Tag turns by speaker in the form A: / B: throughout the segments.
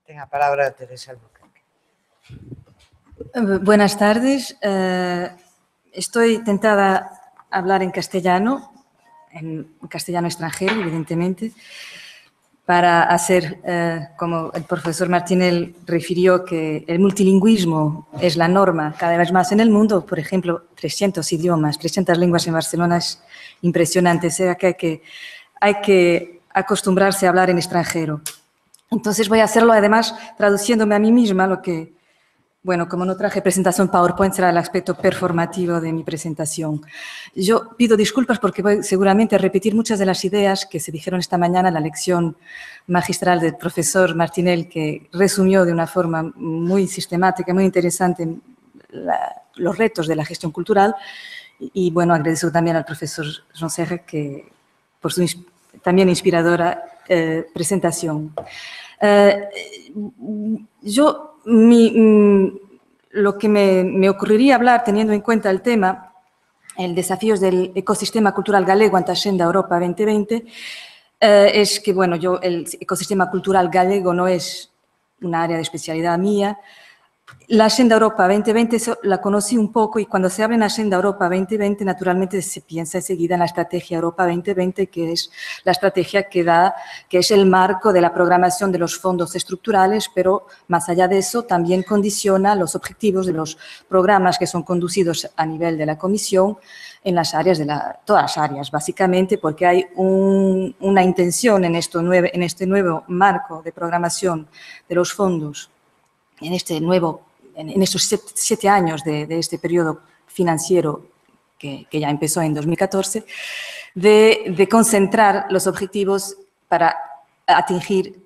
A: Tenga a palabra Teresa Albuquerque.
B: Buenas tardes. Estoy tentada a hablar en castellano extranjero, evidentemente, para hacer, como el profesor Martinel refirió, que el multilingüismo es la norma cada vez más en el mundo. Por ejemplo, 300 idiomas, 300 lenguas en Barcelona es impresionante. O sea que hay que acostumbrarse a hablar en extranjero. Entonces voy a hacerlo además traduciéndome a mí misma, lo que, bueno, como no traje presentación PowerPoint, será el aspecto performativo de mi presentación. Yo pido disculpas porque voy seguramente a repetir muchas de las ideas que se dijeron esta mañana en la lección magistral del profesor Martinel, que resumió de una forma muy sistemática, muy interesante los retos de la gestión cultural. Y bueno, agradezco también al profesor Jean Serre que por su también inspiradora presentación. Lo que me ocurriría hablar, teniendo en cuenta el tema, el desafíos del ecosistema cultural galego ante Axenda Europa 2020, es que, bueno, el ecosistema cultural galego no es una área de especialidad mía. La Agenda Europa 2020 la conocí un poco y cuando se habla en Agenda Europa 2020, naturalmente se piensa enseguida en la Estrategia Europa 2020, que es la estrategia que es el marco de la programación de los fondos estructurales, pero más allá de eso también condiciona los objetivos de los programas que son conducidos a nivel de la Comisión en las áreas todas las áreas, básicamente, porque hay una intención en este nuevo marco de programación de los fondos, en estos 7 años de este periodo financiero que ya empezó en 2014, de concentrar los objetivos para atingir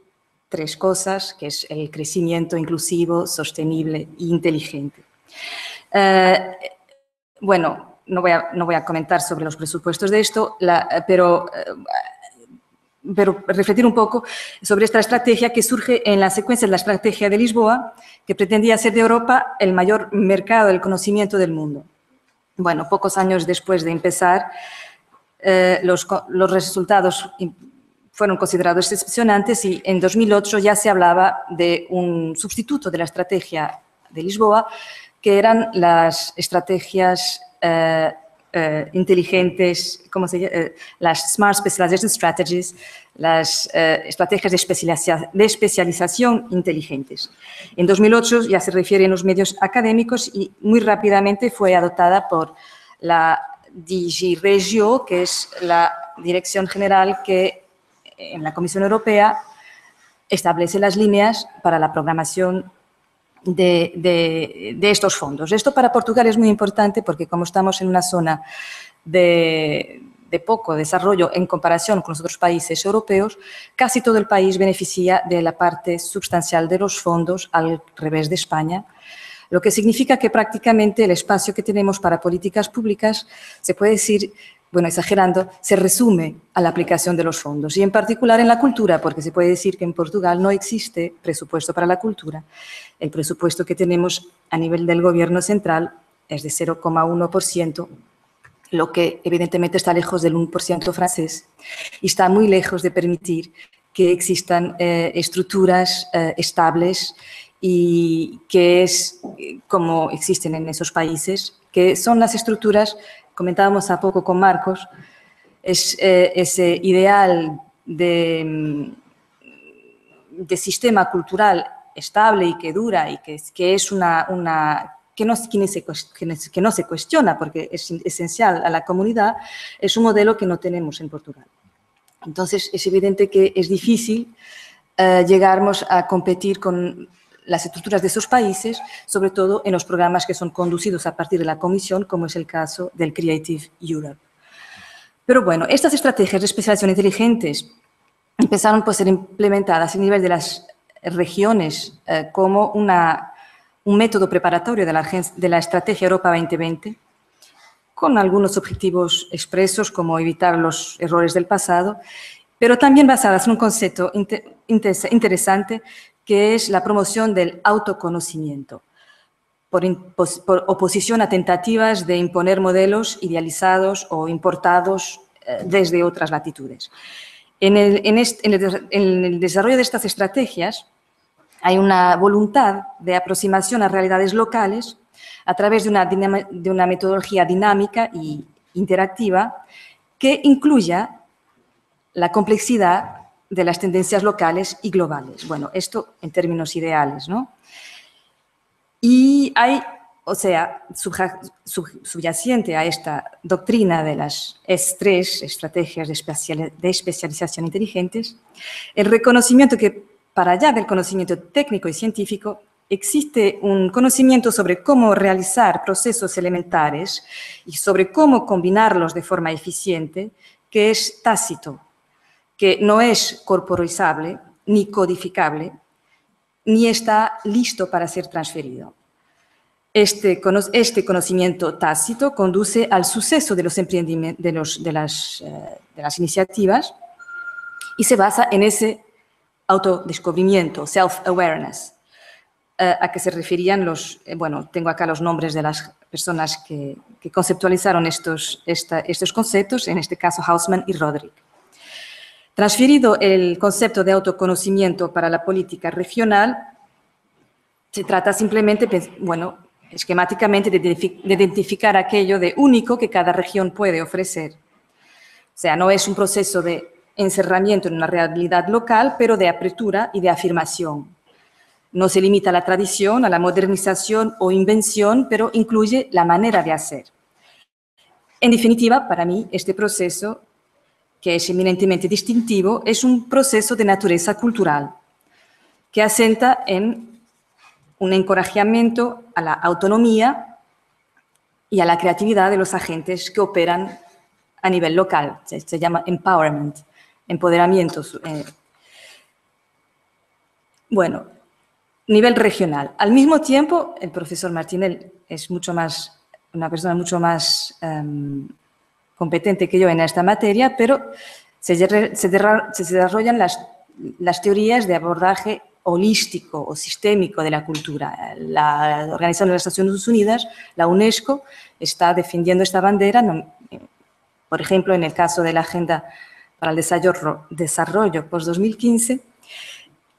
B: 3 cosas, que es el crecimiento inclusivo, sostenible e inteligente. Bueno, no voy a comentar sobre los presupuestos de esto, pero refletir un poco sobre esta estrategia que surge en la secuencia de la estrategia de Lisboa, que pretendía hacer de Europa el mayor mercado del conocimiento del mundo. Bueno, pocos años después de empezar, los resultados fueron considerados decepcionantes y en 2008 ya se hablaba de un sustituto de la estrategia de Lisboa, que eran las estrategias inteligentes, las Smart Specialization Strategies, las estrategias de especialización inteligentes. En 2008 ya se refiere en los medios académicos y muy rápidamente fue adoptada por la DG Regio, que es la dirección general que en la Comisión Europea establece las líneas para la programación de estos fondos. Esto para Portugal es muy importante porque como estamos en una zona de poco desarrollo en comparación con los otros países europeos, casi todo el país beneficia de la parte sustancial de los fondos al revés de España, lo que significa que prácticamente el espacio que tenemos para políticas públicas, se puede decir, bueno, exagerando, se resume a la aplicación de los fondos y en particular en la cultura, porque se puede decir que en Portugal no existe presupuesto para la cultura. El presupuesto que tenemos a nivel del gobierno central es de 0,1%, lo que evidentemente está lejos del 1% francés y está muy lejos de permitir que existan estructuras estables y que es como existen en esos países, que son las estructuras, comentábamos a poco con Marcos, es ese ideal de sistema cultural estable y que dura y que es que no se cuestiona porque es esencial a la comunidad, es un modelo que no tenemos en Portugal. Entonces, es evidente que es difícil llegarmos a competir con las estructuras de esos países, sobre todo en los programas que son conducidos a partir de la Comisión, como es el caso del Creative Europe. Pero bueno, estas estrategias de especialización inteligentes empezaron por ser implementadas a nivel de las regiones como un método preparatorio de la Estrategia Europa 2020, con algunos objetivos expresos como evitar los errores del pasado, pero también basadas en un concepto interesante que es la promoción del autoconocimiento, por oposición a tentativas de imponer modelos idealizados o importados desde otras latitudes. En el desarrollo de estas estrategias, hay una voluntad de aproximación a realidades locales a través de una metodología dinámica e interactiva que incluya la complejidad de las tendencias locales y globales. Bueno, esto en términos ideales, ¿no? Y hay, o sea, subyacente a esta doctrina de las S3, estrategias de especialización inteligentes, el reconocimiento que, para allá del conocimiento técnico y científico, existe un conocimiento sobre cómo realizar procesos elementares y sobre cómo combinarlos de forma eficiente, que es tácito, que no es corporizable ni codificable, ni está listo para ser transferido. Este conocimiento tácito conduce al suceso de los emprendimientos, de las iniciativas, y se basa en ese autodescubrimiento, self-awareness, a que se referían bueno, tengo acá los nombres de las personas que conceptualizaron estos conceptos, en este caso Hausmann y Rodrik. Transferido el concepto de autoconocimiento para la política regional, se trata simplemente, bueno, esquemáticamente de identificar aquello de único que cada región puede ofrecer. O sea, no es un proceso de encerramiento en una realidad local, pero de apertura y de afirmación. No se limita a la tradición, a la modernización o invención, pero incluye la manera de hacer. En definitiva, para mí, este proceso, que es eminentemente distintivo, es un proceso de naturaleza cultural, que asenta en un encorajamiento a la autonomía y a la creatividad de los agentes que operan a nivel local. Se llama empowerment, empoderamiento. Bueno, nivel regional. Al mismo tiempo, el profesor Martinel es una persona mucho más competente que yo en esta materia, pero se desarrollan las teorías de abordaje holístico o sistémico de la cultura. La Organización de las Naciones Unidas, la UNESCO, está defendiendo esta bandera, por ejemplo, en el caso de la Agenda para el Desarrollo post-2015,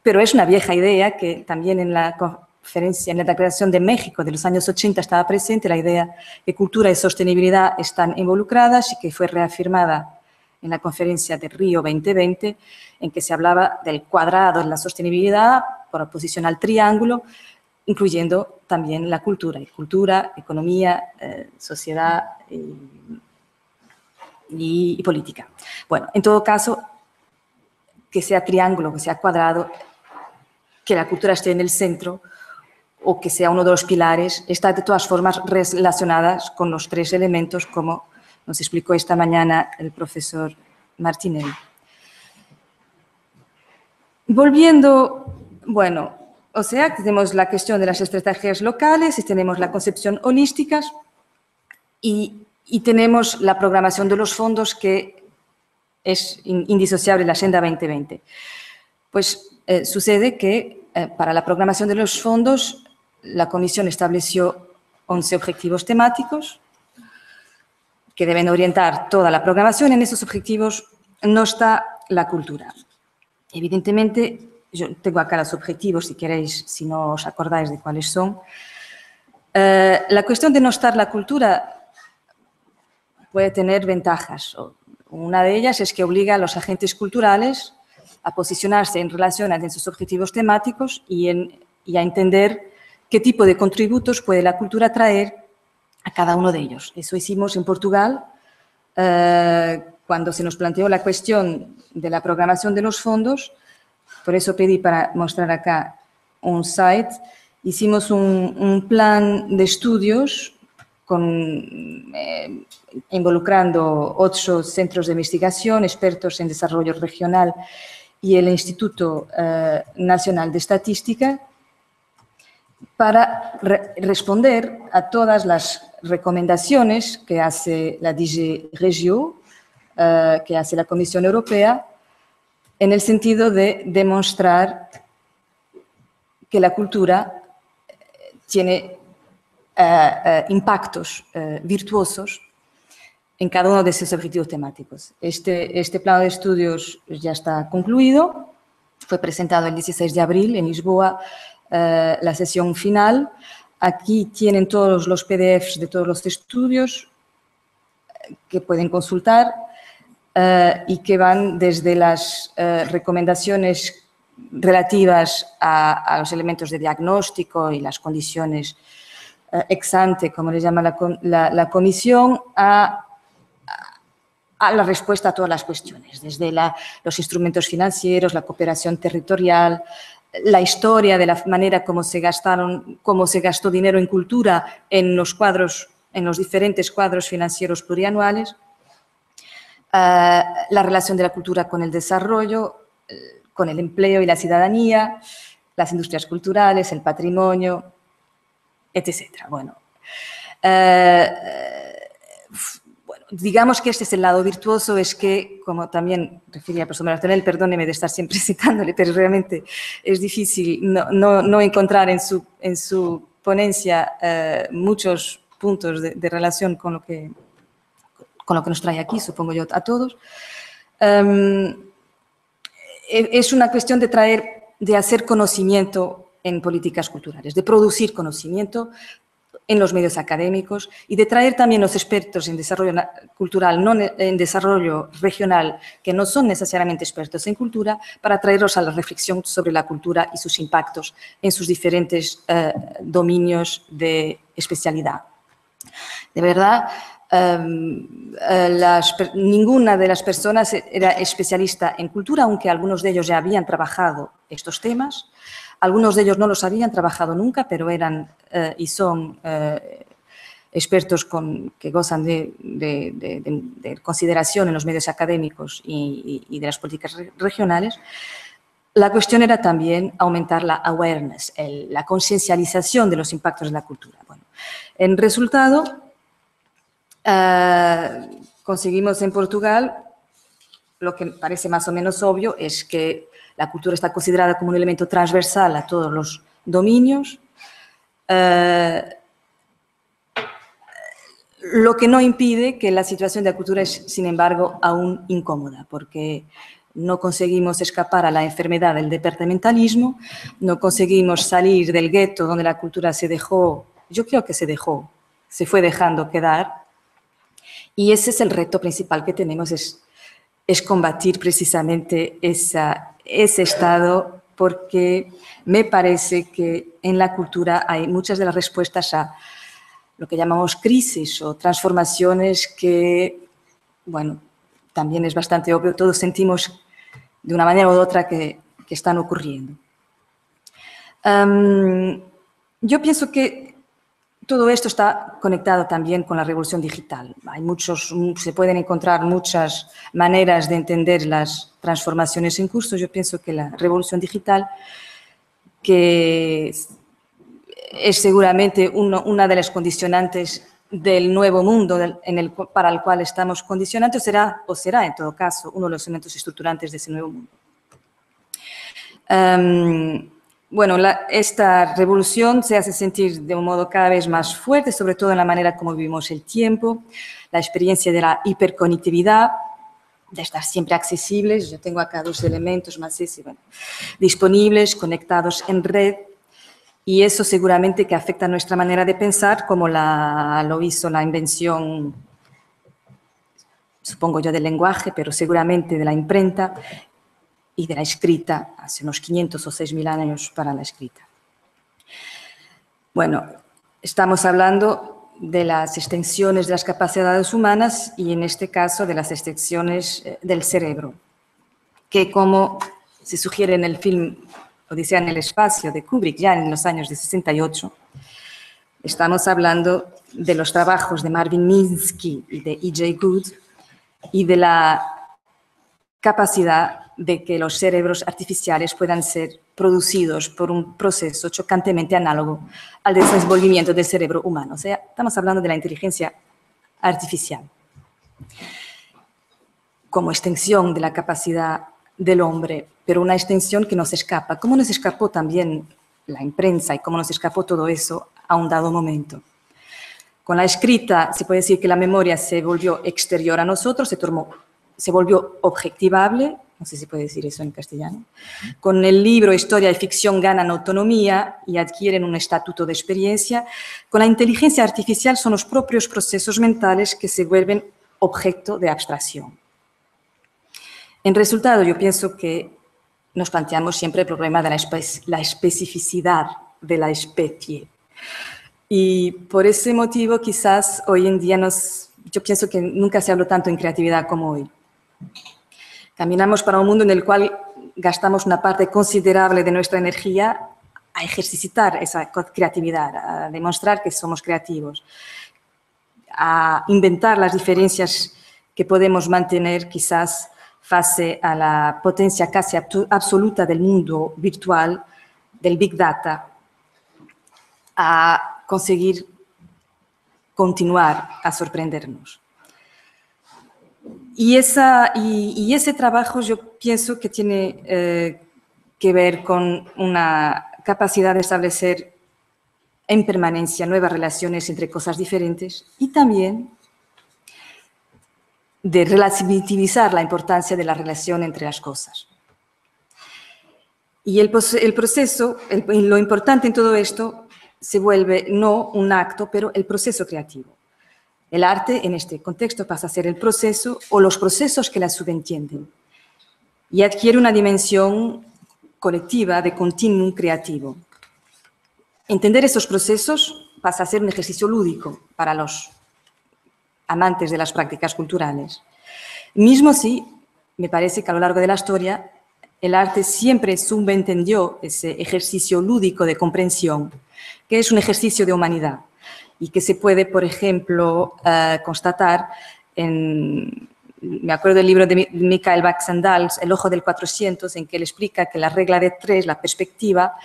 B: pero es una vieja idea que también en la conferencia, en la Declaración de México de los años 80 estaba presente, la idea que cultura y sostenibilidad están involucradas y que fue reafirmada en la conferencia de Río 2020, en que se hablaba del cuadrado en la sostenibilidad por oposición al triángulo, incluyendo también la cultura, economía, sociedad y política. Bueno, en todo caso, que sea triángulo, que sea cuadrado, que la cultura esté en el centro o que sea uno de los pilares, está de todas formas relacionadas con los tres elementos, como nos explicó esta mañana el profesor Martinel. Volviendo, bueno, o sea, tenemos la cuestión de las estrategias locales y tenemos la concepción holística y tenemos la programación de los fondos, que es indisociable de la Agenda 2020. Pues sucede que para la programación de los fondos la Comisión estableció 11 objetivos temáticos que deben orientar toda la programación. En esos objetivos no está la cultura. Evidentemente, yo tengo acá los objetivos, si queréis, si no os acordáis de cuáles son. La cuestión de no estar la cultura puede tener ventajas. Una de ellas es que obliga a los agentes culturales a posicionarse en relación a esos objetivos temáticos y a entender qué tipo de contributos puede la cultura traer a cada uno de ellos. Eso hicimos en Portugal cuando se nos planteó la cuestión de la programación de los fondos. Por eso pedí para mostrar acá un site. Hicimos un plan de estudios involucrando 8 centros de investigación, expertos en desarrollo regional y el Instituto Nacional de Estadística, para responder a todas las recomendaciones que hace la DG Regio, que hace la Comisión Europea, en el sentido de demostrar que la cultura tiene impactos virtuosos en cada uno de esos objetivos temáticos. Este plan de estudios ya está concluido Fue presentado el 16 de abril en Lisboa, la sesión final. Aquí tienen todos los PDFs de todos los estudios que pueden consultar y que van desde las recomendaciones relativas a los elementos de diagnóstico y las condiciones ex ante, como le llama la comisión, a la respuesta a todas las cuestiones, desde los instrumentos financieros, la cooperación territorial, la historia de la manera como se gastó dinero en cultura en los diferentes cuadros financieros plurianuales, la relación de la cultura con el desarrollo, con el empleo y la ciudadanía, las industrias culturales, el patrimonio, etc. Bueno, digamos que este es el lado virtuoso, es que, como también refería el profesor Martorell, perdóneme de estar siempre citándole, pero realmente es difícil no encontrar en su ponencia muchos puntos de relación con lo que nos trae aquí, supongo yo, a todos. Es una cuestión de hacer conocimiento en políticas culturales, de producir conocimiento en los medios académicos y de traer también los expertos en desarrollo cultural, no en desarrollo regional, que no son necesariamente expertos en cultura, para traerlos a la reflexión sobre la cultura y sus impactos en sus diferentes dominios de especialidad. De verdad, ninguna de las personas era especialista en cultura, aunque algunos de ellos ya habían trabajado estos temas. Algunos de ellos no los habían trabajado nunca, pero eran y son expertos que gozan de consideración en los medios académicos y de las políticas regionales. La cuestión era también aumentar la awareness, la conciencialización de los impactos de la cultura. Bueno, en resultado, conseguimos en Portugal, lo que parece más o menos obvio es que la cultura está considerada como un elemento transversal a todos los dominios, lo que no impide que la situación de la cultura es, sin embargo, aún incómoda, porque no conseguimos escapar a la enfermedad del departamentalismo, no conseguimos salir del gueto donde la cultura se dejó, yo creo que se fue dejando quedar, y ese es el reto principal que tenemos, es combatir precisamente ese estado, porque me parece que en la cultura hay muchas de las respuestas a lo que llamamos crisis o transformaciones que, bueno, también es bastante obvio, todos sentimos de una manera u otra que están ocurriendo. Yo pienso que todo esto está conectado también con la revolución digital. Se pueden encontrar muchas maneras de entender las transformaciones en curso. Yo pienso que la revolución digital, que es seguramente una de las condicionantes del nuevo mundo para el cual estamos condicionados, será en todo caso uno de los elementos estructurantes de ese nuevo mundo. Bueno, esta revolución se hace sentir de un modo cada vez más fuerte, sobre todo en la manera como vivimos el tiempo, la experiencia de la hiperconectividad, de estar siempre accesibles. Yo tengo acá dos elementos más disponibles, conectados en red, y eso seguramente que afecta a nuestra manera de pensar, como lo hizo la invención, supongo yo, del lenguaje, pero seguramente de la imprenta y de la escrita, hace unos 500 o 6.000 años para la escrita. Bueno, estamos hablando de las extensiones de las capacidades humanas y, en este caso, de las extensiones del cerebro, que, como se sugiere en el film Odisea en el espacio de Kubrick, ya en los años de 68, estamos hablando de los trabajos de Marvin Minsky y de E.J. Good y de la capacidad de que los cerebros artificiales puedan ser producidos por un proceso chocantemente análogo al desenvolvimiento del cerebro humano. O sea, estamos hablando de la inteligencia artificial como extensión de la capacidad del hombre, pero una extensión que nos escapa, como nos escapó también la imprenta y como nos escapó todo eso a un dado momento. Con la escrita se puede decir que la memoria se volvió exterior a nosotros, se volvió objetivable, no sé si puede decir eso en castellano. Con el libro Historia y ficción ganan autonomía y adquieren un estatuto de experiencia. Con la inteligencia artificial son los propios procesos mentales que se vuelven objeto de abstracción. En resultado, yo pienso que nos planteamos siempre el problema de la especificidad de la especie. Y por ese motivo, quizás hoy en día yo pienso que nunca se habló tanto en creatividad como hoy. Caminamos para un mundo en el cual gastamos una parte considerable de nuestra energía a ejercitar esa creatividad, a demostrar que somos creativos, a inventar las diferencias que podemos mantener quizás face a la potencia casi absoluta del mundo virtual, del Big Data, a conseguir continuar a sorprendernos. Y ese trabajo yo pienso que tiene que ver con una capacidad de establecer en permanencia nuevas relaciones entre cosas diferentes y también de relativizar la importancia de la relación entre las cosas. Y el proceso, lo importante en todo esto, se vuelve no un acto, pero el proceso creativo. El arte, en este contexto, pasa a ser el proceso o los procesos que la subentienden y adquiere una dimensión colectiva de continuum creativo. Entender esos procesos pasa a ser un ejercicio lúdico para los amantes de las prácticas culturales. Mismo si, me parece que a lo largo de la historia, el arte siempre subentendió ese ejercicio lúdico de comprensión, que es un ejercicio de humanidad y que se puede, por ejemplo, constatar me acuerdo del libro de Michael Baxendale, El ojo del 400, en que él explica que la regla de 3, la perspectiva,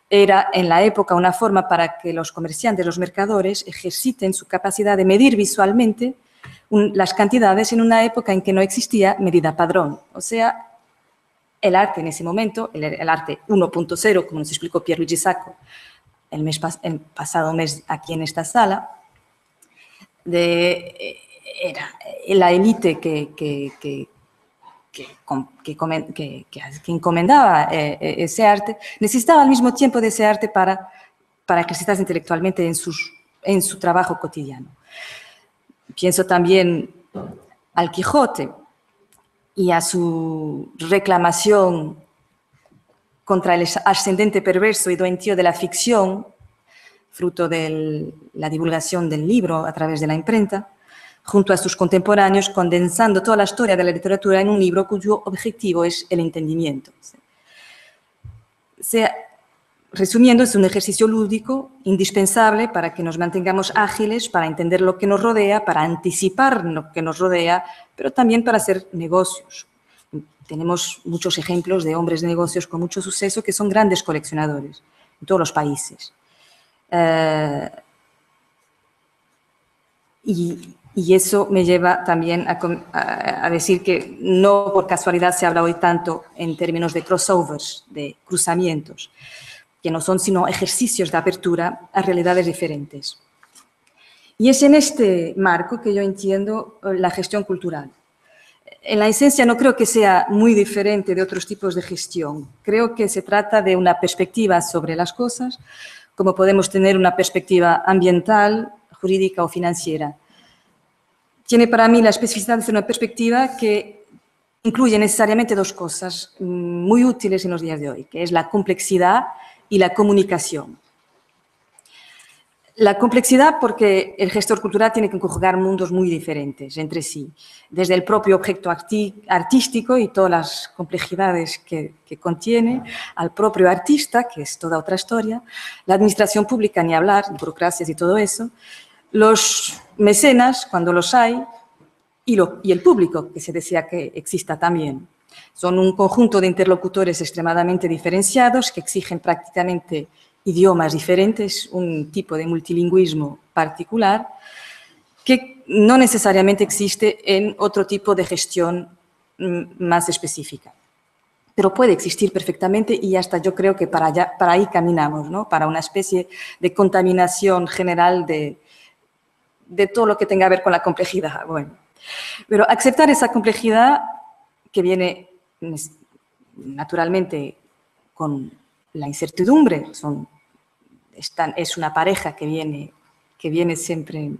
B: era en la época una forma para que los comerciantes, los mercadores, ejerciten su capacidad de medir visualmente las cantidades en una época en que no existía medida padrón. O sea, el arte en ese momento, el arte 1.0, como nos explicó Pierluigi Sacco el pasado mes aquí en esta sala, era la élite que encomendaba ese arte, necesitaba al mismo tiempo de ese arte para ejercitarse intelectualmente en su trabajo cotidiano. Pienso también al Quijote y a su reclamación contra el ascendente perverso y doentio de la ficción, fruto de la divulgación del libro a través de la imprenta, junto a sus contemporáneos, condensando toda la historia de la literatura en un libro cuyo objetivo es el entendimiento. Resumiendo, es un ejercicio lúdico indispensable para que nos mantengamos ágiles, para entender lo que nos rodea, para anticipar lo que nos rodea, pero también para hacer negocios. Tenemos muchos ejemplos de hombres de negocios con mucho suceso que son grandes coleccionadores en todos los países. Y eso me lleva también a decir que no por casualidad se habla hoy tanto en términos de crossovers, de cruzamientos, que no son sino ejercicios de apertura a realidades diferentes. Y es en este marco que yo entiendo la gestión cultural. En la esencia no creo que sea muy diferente de otros tipos de gestión. Creo que se trata de una perspectiva sobre las cosas, como podemos tener una perspectiva ambiental, jurídica o financiera. Tiene para mí la especificidad de ser una perspectiva que incluye necesariamente dos cosas muy útiles en los días de hoy, que es la complejidad y la comunicación. La complejidad porque el gestor cultural tiene que conjugar mundos muy diferentes entre sí, desde el propio objeto artístico y todas las complejidades que contiene, al propio artista, que es toda otra historia, la administración pública, ni hablar, burocracias y todo eso, los mecenas, cuando los hay, y el público, que se decía que exista también. Son un conjunto de interlocutores extremadamente diferenciados que exigen prácticamente idiomas diferentes, un tipo de multilingüismo particular, que no necesariamente existe en otro tipo de gestión más específica. Pero puede existir perfectamente y hasta yo creo que para ahí caminamos, ¿no? Para una especie de contaminación general de todo lo que tenga que ver con la complejidad. Bueno, pero aceptar esa complejidad que viene naturalmente con la incertidumbre, es una pareja que viene siempre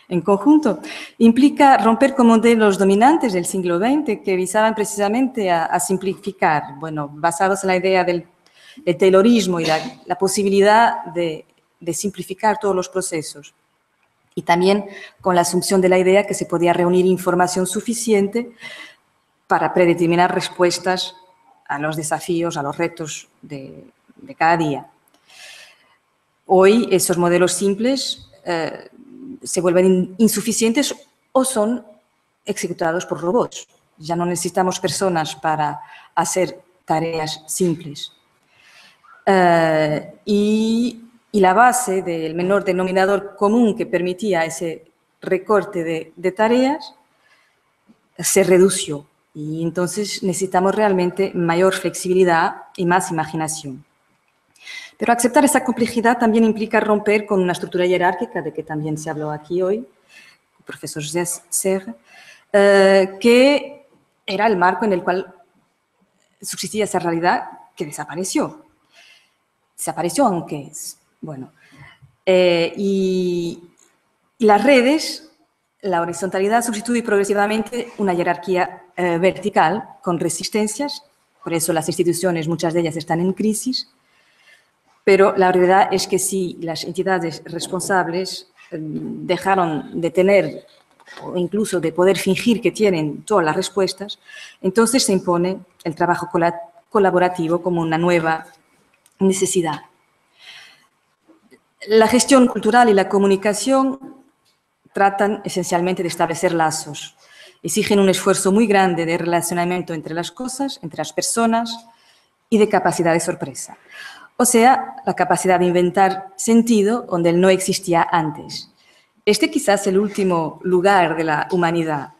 B: en conjunto, implica romper con modelos dominantes del siglo XX que visaban precisamente a simplificar, bueno, basados en la idea del Taylorismo y la posibilidad de simplificar todos los procesos. Y también con la asunción de la idea que se podía reunir información suficiente para predeterminar respuestas a los desafíos, a los retos de cada día. Hoy esos modelos simples se vuelven insuficientes o son ejecutados por robots. Ya no necesitamos personas para hacer tareas simples. Y la base del menor denominador común que permitía ese recorte de tareas se redució. Y entonces necesitamos realmente mayor flexibilidad y más imaginación. Pero aceptar esa complejidad también implica romper con una estructura jerárquica, de que también se habló aquí hoy, el profesor Serre, que era el marco en el cual subsistía esa realidad que desapareció. Desapareció, aunque, bueno. Y las redes, la horizontalidad sustituye progresivamente una jerarquía vertical con resistencias, por eso las instituciones, muchas de ellas están en crisis, pero la realidad es que si las entidades responsables dejaron de tener o incluso de poder fingir que tienen todas las respuestas, entonces se impone el trabajo colaborativo como una nueva necesidad. La gestión cultural y la comunicación tratan esencialmente de establecer lazos. Exigen un esfuerzo muy grande de relacionamiento entre las cosas, entre las personas y de capacidad de sorpresa. O sea, la capacidad de inventar sentido donde él no existía antes. Este quizás es el último lugar de la humanidad,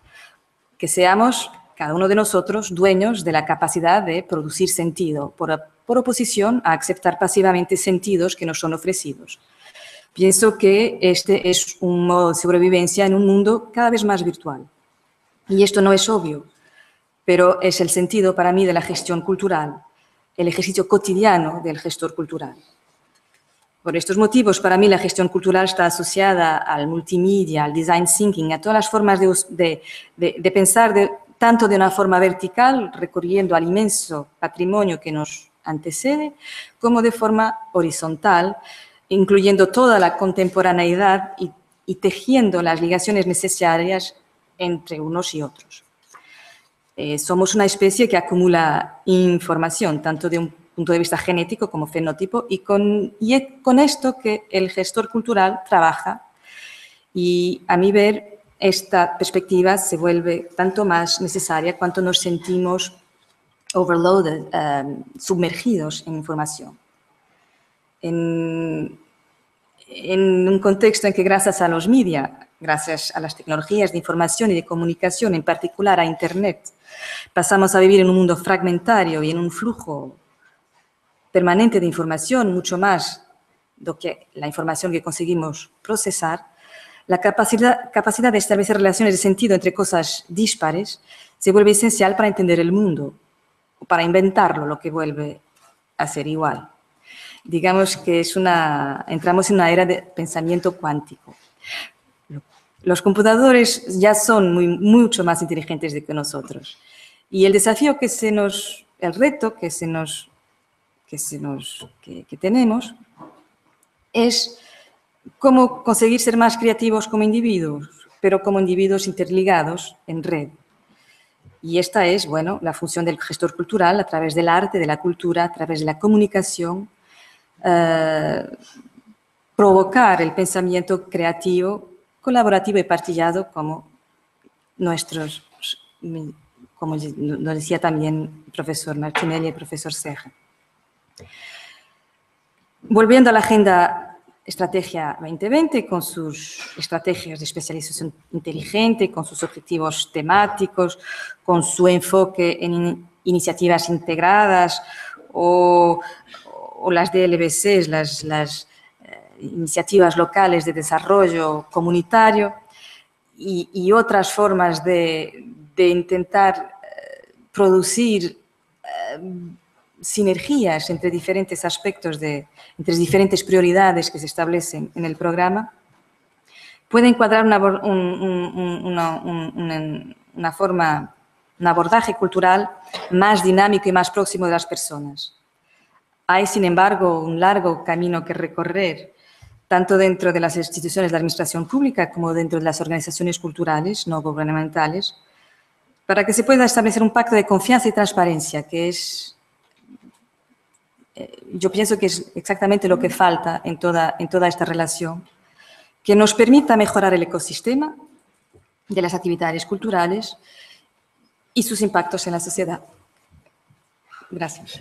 B: que seamos cada uno de nosotros dueños de la capacidad de producir sentido, por oposición a aceptar pasivamente sentidos que nos son ofrecidos. Pienso que este es un modo de sobrevivencia en un mundo cada vez más virtual. Y esto no es obvio, pero es el sentido para mí de la gestión cultural, el ejercicio cotidiano del gestor cultural. Por estos motivos, para mí la gestión cultural está asociada al multimedia, al design thinking, a todas las formas de pensar tanto de una forma vertical, recurriendo al inmenso patrimonio que nos antecede, como de forma horizontal, incluyendo toda la contemporaneidad y tejiendo las ligaciones necesarias entre unos y otros. Somos una especie que acumula información, tanto de un punto de vista genético como fenotipo, y es con esto que el gestor cultural trabaja. Y a mi ver, esta perspectiva se vuelve tanto más necesaria cuanto nos sentimos overloaded, sumergidos en información. En un contexto en que gracias a los media, gracias a las tecnologías de información y de comunicación, en particular a Internet, pasamos a vivir en un mundo fragmentario y en un flujo permanente de información, mucho más do que la información que conseguimos procesar, la capacidad de establecer relaciones de sentido entre cosas dispares se vuelve esencial para entender el mundo, o para inventarlo, lo que vuelve a ser igual. Digamos que entramos en una era de pensamiento cuántico. Los computadores ya son mucho más inteligentes que nosotros. Y el desafío el reto que tenemos es cómo conseguir ser más creativos como individuos, pero como individuos interligados en red. Y esta es, bueno, la función del gestor cultural a través del arte, de la cultura, a través de la comunicación, provocar el pensamiento creativo, colaborativo y partillado como nos decía también el profesor Martinelli y el profesor Serre. Volviendo a la Agenda Estrategia 2020, con sus estrategias de especialización inteligente, con sus objetivos temáticos, con su enfoque en iniciativas integradas o las DLBCs, las iniciativas locales de desarrollo comunitario y otras formas de intentar producir sinergias entre diferentes aspectos, entre diferentes prioridades que se establecen en el programa, puede encuadrar un abordaje cultural más dinámico y más próximo de las personas. Hay, sin embargo, un largo camino que recorrer, tanto dentro de las instituciones de administración pública como dentro de las organizaciones culturales no gubernamentales, para que se pueda establecer un pacto de confianza y transparencia, que es, yo pienso que es exactamente lo que falta en toda esta relación, que nos permita mejorar el ecosistema de las actividades culturales y sus impactos en la sociedad. Gracias.